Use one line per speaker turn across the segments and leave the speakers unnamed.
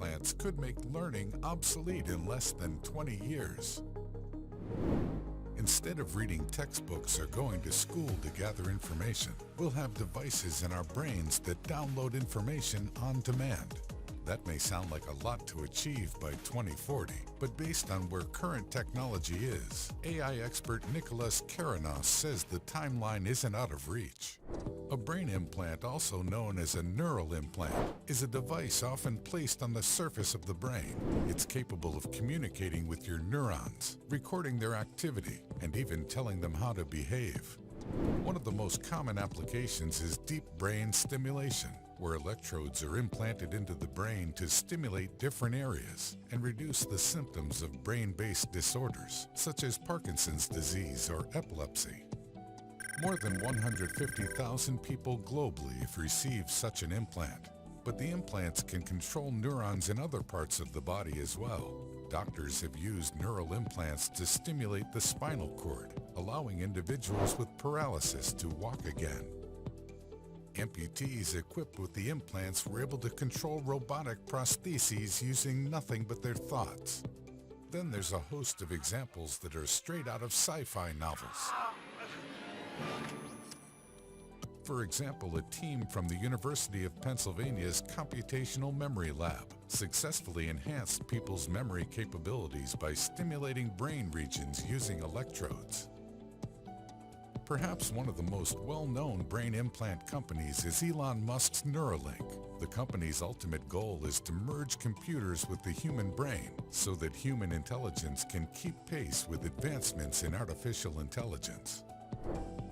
implants could make learning obsolete in less than 20 years. Instead of reading textbooks or going to school to gather information, we'll have devices in our brains that download information on demand. That may sound like a lot to achieve by 2040, but based on where current technology is, AI expert Nicholas Karanos says the timeline isn't out of reach. A brain implant, also known as a neural implant, is a device often placed on the surface of the brain. It's capable of communicating with your neurons, recording their activity, and even telling them how to behave. One of the most common applications is deep brain stimulation, where electrodes are implanted into the brain to stimulate different areas and reduce the symptoms of brain-based disorders, such as Parkinson's disease or epilepsy. More than 150,000 people globally have received such an implant, but the implants can control neurons in other parts of the body as well. Doctors have used neural implants to stimulate the spinal cord, allowing individuals with paralysis to walk again. Amputees equipped with the implants were able to control robotic prostheses using nothing but their thoughts. Then there's a host of examples that are straight out of sci-fi novels. For example, a team from the University of Pennsylvania's Computational Memory Lab successfully enhanced people's memory capabilities by stimulating brain regions using electrodes. Perhaps one of the most well-known brain implant companies is Elon Musk's Neuralink. The company's ultimate goal is to merge computers with the human brain so that human intelligence can keep pace with advancements in artificial intelligence.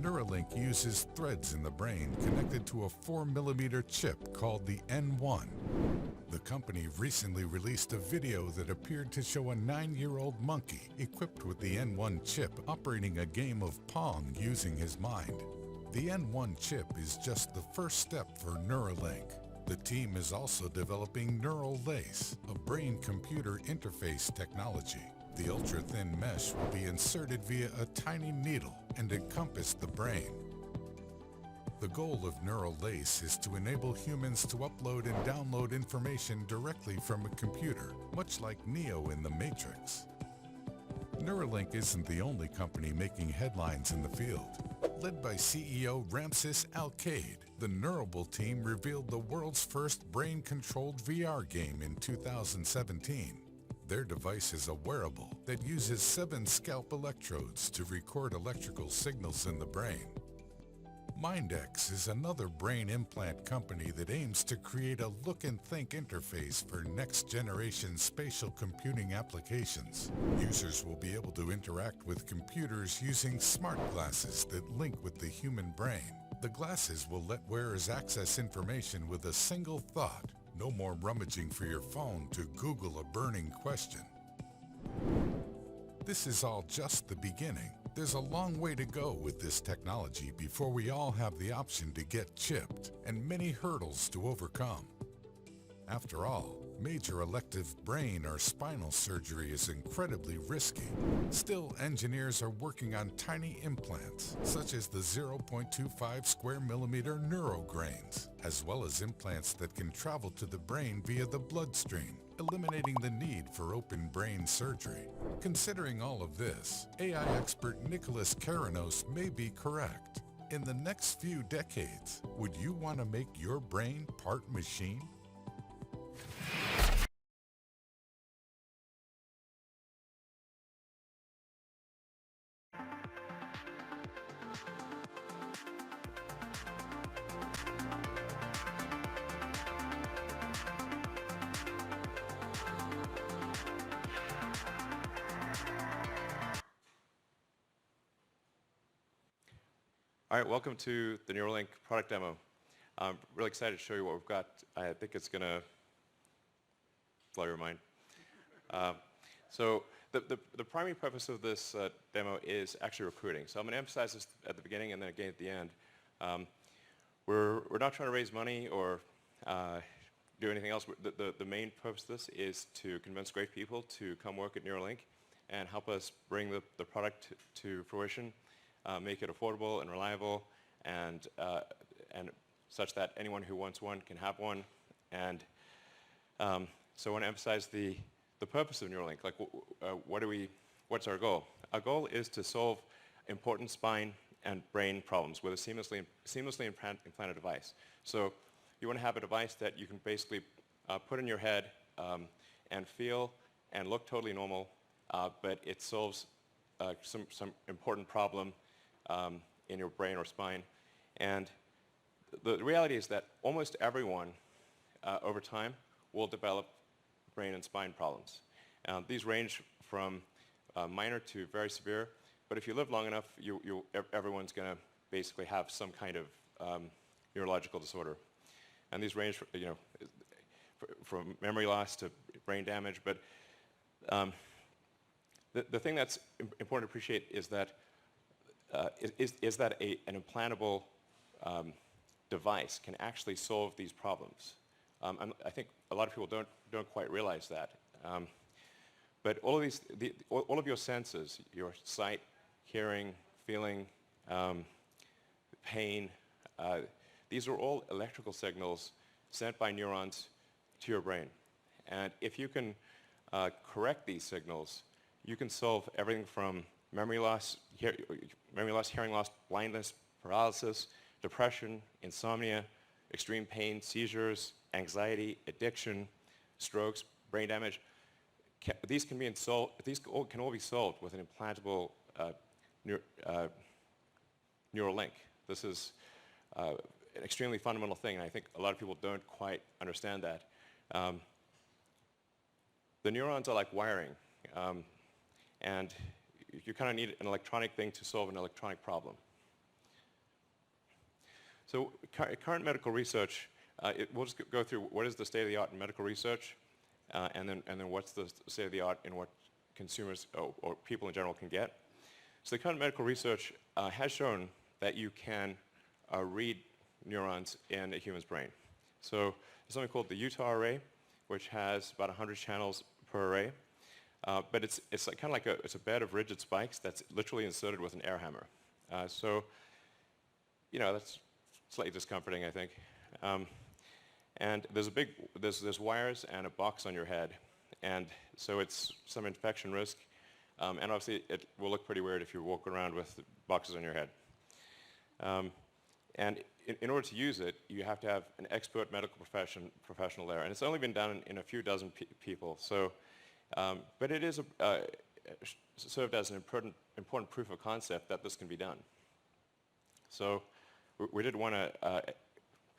Neuralink uses threads in the brain connected to a 4mm chip called the N1. The company recently released a video that appeared to show a 9-year-old monkey equipped with the N1 chip operating a game of Pong using his mind. The N1 chip is just the first step for Neuralink. The team is also developing neural lace, a brain-computer interface technology. The ultra-thin mesh will be inserted via a tiny needle and encompass the brain. The goal of neural lace is to enable humans to upload and download information directly from a computer, much like Neo in the Matrix. Neuralink isn't the only company making headlines in the field. Led by CEO Ramses Al-Kaid, the Neurable team revealed the world's first brain-controlled VR game in 2017. Their device is a wearable that uses 7 scalp electrodes to record electrical signals in the brain. MindX is another brain implant company that aims to create a look and think interface for next-generation spatial computing applications. Users will be able to interact with computers using smart glasses that link with the human brain. The glasses will let wearers access information with a single thought. No more rummaging for your phone to Google a burning question. This is all just the beginning. There's a long way to go with this technology before we all have the option to get chipped, and many hurdles to overcome. After all, major elective brain or spinal surgery is incredibly risky. Still, engineers are working on tiny implants, such as the 0.25 square millimeter neurograins, as well as implants that can travel to the brain via the bloodstream, eliminating the need for open brain surgery. Considering all of this, AI expert Nicholas Karanos may be correct. In the next few decades, would you want to make your brain part machine?
All right, welcome to the Neuralink product demo. I'm really excited to show you what we've got. I think it's going to blow your mind. So the primary purpose of this demo is actually recruiting. So I'm going to emphasize this at the beginning and then again at the end. We're not trying to raise money or do anything else. The main purpose of this is to convince great people to come work at Neuralink and help us bring the product to fruition. Make it affordable and reliable, and such that anyone who wants one can have one. And So I want to emphasize the purpose of Neuralink. Like, what's our goal? Our goal is to solve important spine and brain problems with a seamlessly implanted device. So you want to have a device that you can basically put in your head and feel and look totally normal, but it solves some important problem in your brain or spine. And the reality is that almost everyone over time will develop brain and spine problems. These range from minor to very severe, but if you live long enough, everyone's going to basically have some kind of neurological disorder. And these range from memory loss to brain damage, but the thing that's important to appreciate is that an implantable device can actually solve these problems. I think a lot of people don't quite realize that. But all of your senses, your sight, hearing, feeling, pain, these are all electrical signals sent by neurons to your brain. And if you can correct these signals, you can solve everything from memory loss, hearing loss, blindness, paralysis, depression, insomnia, extreme pain, seizures, anxiety, addiction, strokes, brain damage. These can all be solved with an implantable Neuralink. This is an extremely fundamental thing, and I think a lot of people don't quite understand that. The neurons are like wiring, and you kind of need an electronic thing to solve an electronic problem. So current medical research, we'll just go through what is the state of the art in medical research, and then what's the state of the art in what consumers or people in general can get. So the current medical research has shown that you can read neurons in a human's brain. So there's something called the Utah array, which has about 100 channels per array. But it's like, kind of like it's a bed of rigid spikes that's literally inserted with an air hammer. So, that's slightly discomforting, I think. And there's wires and a box on your head, and so it's some infection risk, and obviously it will look pretty weird if you walk around with boxes on your head. And in order to use it, you have to have an expert medical professional there, and it's only been done in a few dozen people. So, but it is served as an important proof of concept that this can be done. So we did want to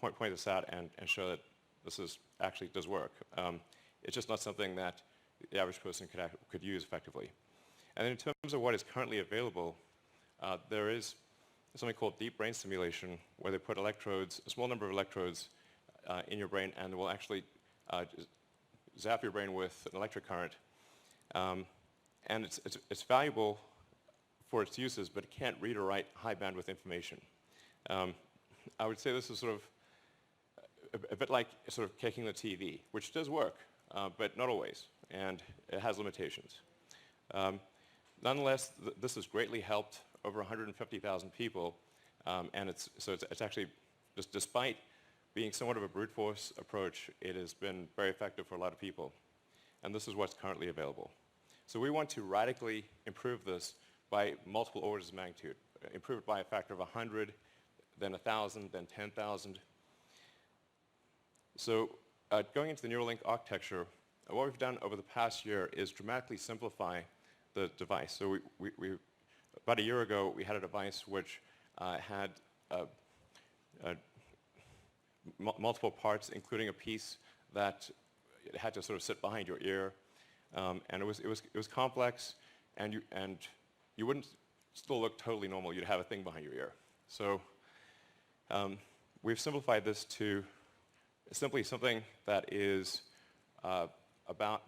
point this out and show that this actually does work. It's just not something that the average person could use effectively. And in terms of what is currently available, there is something called deep brain stimulation, where they put electrodes, a small number of electrodes, in your brain, and will actually zap your brain with an electric current. And it's valuable for its uses, but it can't read or write high bandwidth information. I would say this is sort of a bit like sort of kicking the TV, which does work, but not always, and it has limitations. Nonetheless, this has greatly helped over 150,000 people, and it's actually, just despite being somewhat of a brute force approach, it has been very effective for a lot of people. And this is what's currently available. So we want to radically improve this by multiple orders of magnitude, improve it by a factor of 100, then 1,000, then 10,000. So going into the Neuralink architecture, what we've done over the past year is dramatically simplify the device. So about a year ago, we had a device which had multiple parts, including a piece that had to sort of sit behind your ear, and it was complex, and you wouldn't still look totally normal. You'd have a thing behind your ear. So we've simplified this to simply something that is about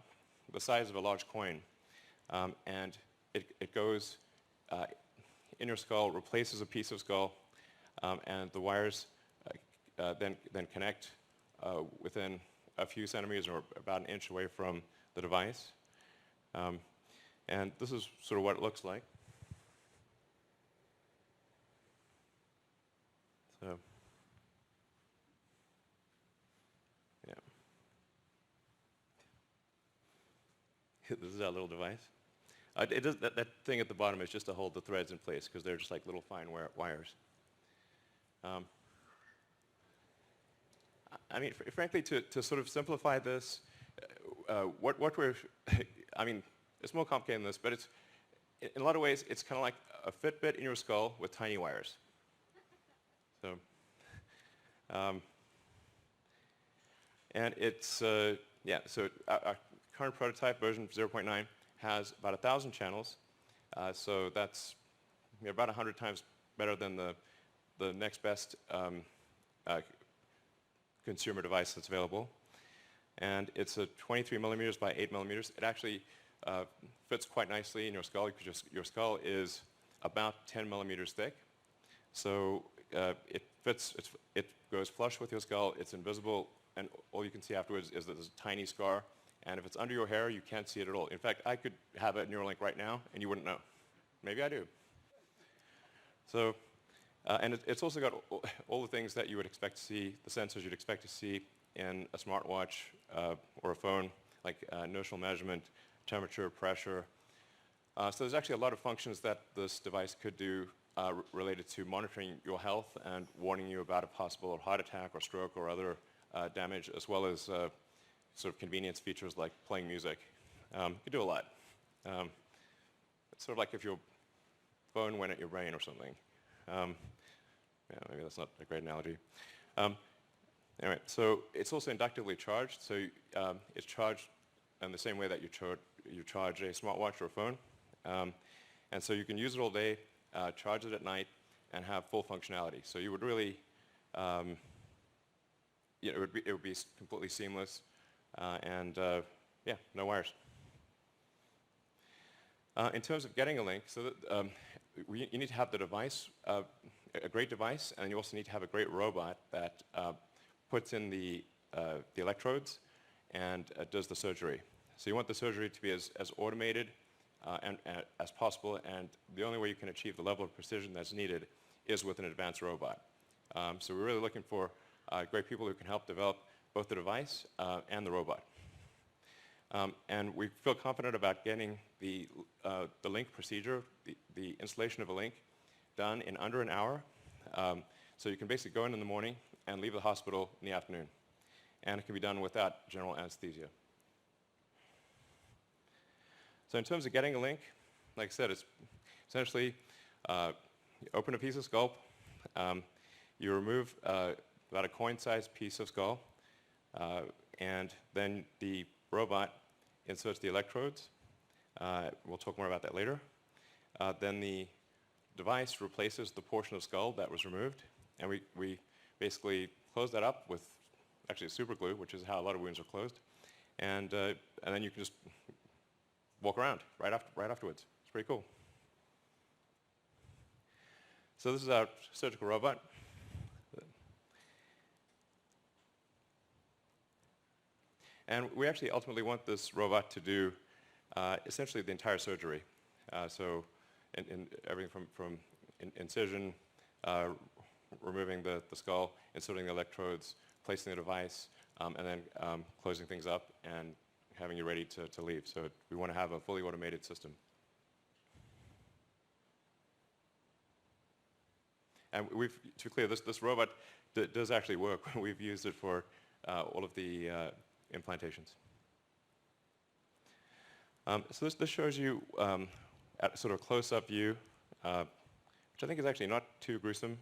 the size of a large coin, and it goes in your skull, replaces a piece of skull, and the wires then connect within a few centimeters or about an inch away from the device. And this is sort of what it looks like. So, yeah. This is our little device. It does, that thing at the bottom is just to hold the threads in place because they're just like little fine wires. I mean, frankly, to sort of simplify this, what we're, I mean, it's more complicated than this, but it's, in a lot of ways, it's kind of like a Fitbit in your skull with tiny wires. So, and it's, yeah, so our current prototype, version 0.9, has about 1,000 channels. So that's about 100 times better than the next best consumer device that's available. And it's a 23 millimeters by 8 millimeters. It actually fits quite nicely in your skull because your skull is about 10 millimeters thick. So it fits, it goes flush with your skull, it's invisible, and all you can see afterwards is that there's a tiny scar. And if it's under your hair, you can't see it at all. In fact, I could have a Neuralink right now, and you wouldn't know. Maybe I do. So, and it's also got all the things that you would expect to see, the sensors you'd expect to see in a smartwatch or a phone, like inertial measurement, temperature, pressure. So there's actually a lot of functions that this device could do related to monitoring your health and warning you about a possible heart attack or stroke or other damage, as well as sort of convenience features like playing music. You can do a lot. It's sort of like if your phone went at your brain or something. Yeah, maybe that's not a great analogy. Anyway, so it's also inductively charged. So it's charged in the same way that you charge a smartwatch or a phone. And so you can use it all day, charge it at night, and have full functionality. So you would really, you know, it would be completely seamless. And yeah, no wires. In terms of getting a link, so that, you need to have the device, a great device, and you also need to have a great robot that puts in the electrodes and does the surgery. So you want the surgery to be as automated and as possible, and the only way you can achieve the level of precision that's needed is with an advanced robot. So we're really looking for great people who can help develop both the device and the robot. And we feel confident about getting the link procedure, the installation of a link, done in under an hour. So you can basically go in the morning and leave the hospital in the afternoon. And it can be done without general anesthesia. So in terms of getting a link, like I said, it's essentially you open a piece of skull, you remove about a coin-sized piece of skull, and then the robot inserts the electrodes. We'll talk more about that later. Then the device replaces the portion of skull that was removed, and we basically close that up with actually super glue, which is how a lot of wounds are closed, and then you can just walk around right afterwards. It's pretty cool. So this is our surgical robot. And we actually ultimately want this robot to do essentially the entire surgery. So in everything from incision, removing the skull, inserting the electrodes, placing the device, and then closing things up and having you ready to leave. So we want to have a fully automated system. And to be clear, this robot does actually work. We've used it for all of the implantations. So this shows you at sort of close-up view, which I think is actually not too gruesome,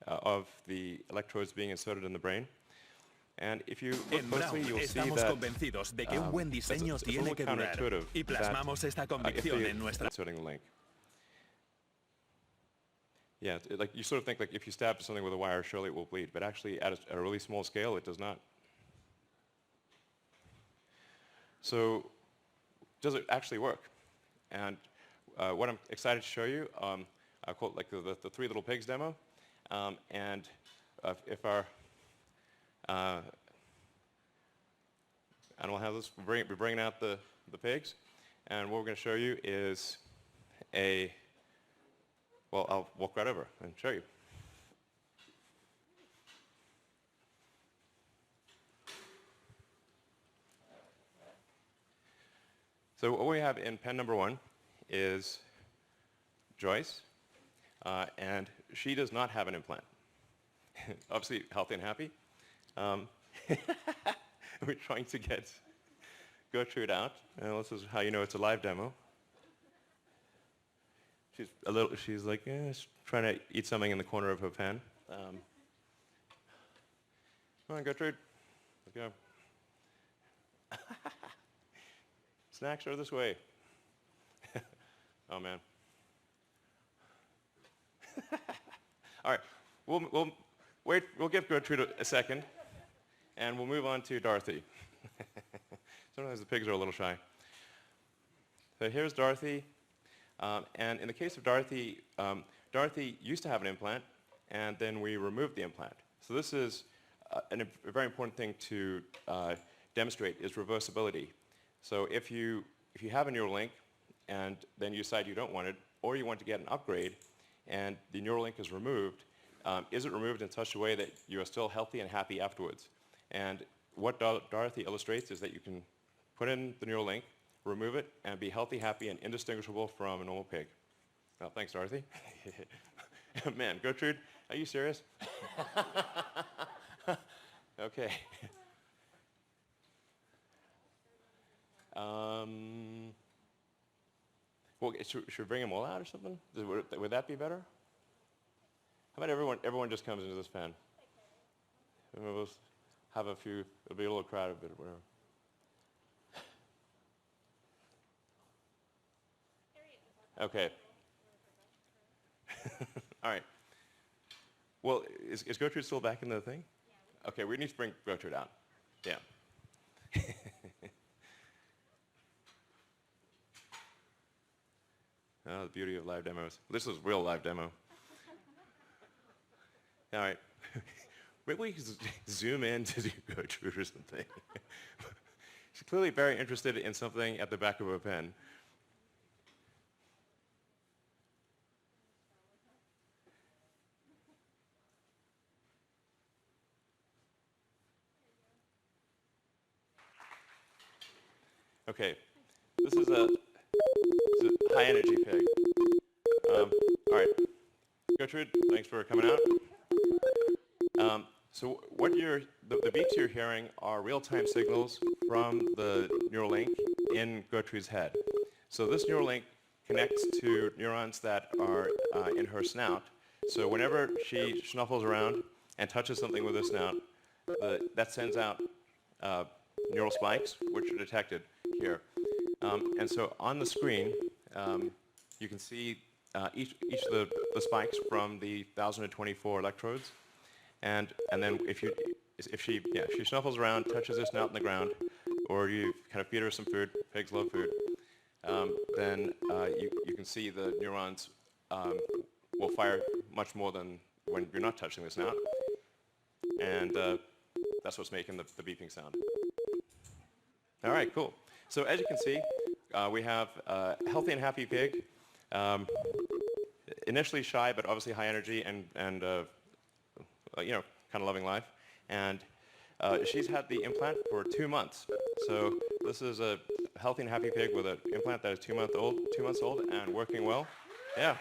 of the electrodes being inserted in the brain. And if you look closely, you'll see
estamos
that
convencidos de que un buen diseño
it's a
tiene
little
que durar
counterintuitive
y plasmamos esta
if
convicción
you
en nuestra.
inserting the link. Yeah, like you sort of think like if you stab something with a wire, surely it will bleed, but actually at a really small scale, it does not. So does it actually work? And what I'm excited to show you, I call it like the three little pigs demo. And if our animal handlers, we're bringing out the pigs, and what we're going to show you is well, I'll walk right over and show you. So what we have in pen number 1 is Joyce, and she does not have an implant. Obviously healthy and happy. We're trying to get Gertrude out, and this is how you know it's a live demo. She's like, she's trying to eat something in the corner of her pen. Come on, Gertrude, let's go. Snacks are this way. Oh man. All right, we'll wait. We'll give Gertrude a second, and we'll move on to Dorothy. Sometimes the pigs are a little shy. So here's Dorothy, and in the case of Dorothy, Dorothy used to have an implant, and then we removed the implant. So this is a very important thing to demonstrate is reversibility. So if you have a Neuralink, and then you decide you don't want it, or you want to get an upgrade, and the Neuralink is removed, is it removed in such a way that you are still healthy and happy afterwards? And what Dorothy illustrates is that you can put in the Neuralink, remove it, and be healthy, happy, and indistinguishable from a normal pig. Well, thanks, Dorothy. Man, Gertrude, are you serious? Okay. Well, should we bring them all out or something? Would that be better? How about everyone just comes into this pen? And we'll have a few, it'll be a little crowded, but whatever. Okay. All right. Well, is Gertrude still back in the thing? Yeah. Okay, we need to bring Gertrude out. Yeah. Oh, the beauty of live demos. This is real live demo. All right. Maybe we can zoom in to do Gertrude or something. She's clearly very interested in something at the back of her pen. Okay, this is a high energy pig. All right, Gertrude, thanks for coming out. So what the beeps you're hearing are real-time signals from the Neuralink in Gertrude's head. So this Neuralink connects to neurons that are in her snout. So whenever she snuffles around and touches something with her snout, that sends out neural spikes, which are detected here. And so on the screen, you can see each of the spikes from the 1,024 electrodes. And then if she snuffles around, touches her snout in the ground, or you kind of feed her some food, pigs love food, then you can see the neurons will fire much more than when you're not touching the snout. And that's what's making the beeping sound. All right, cool. So as you can see, we have a healthy and happy pig, initially shy, but obviously high energy and you know, kind of loving life. And she's had the implant for 2 months. So this is a healthy and happy pig with an implant that is 2 months old and working well. Yeah.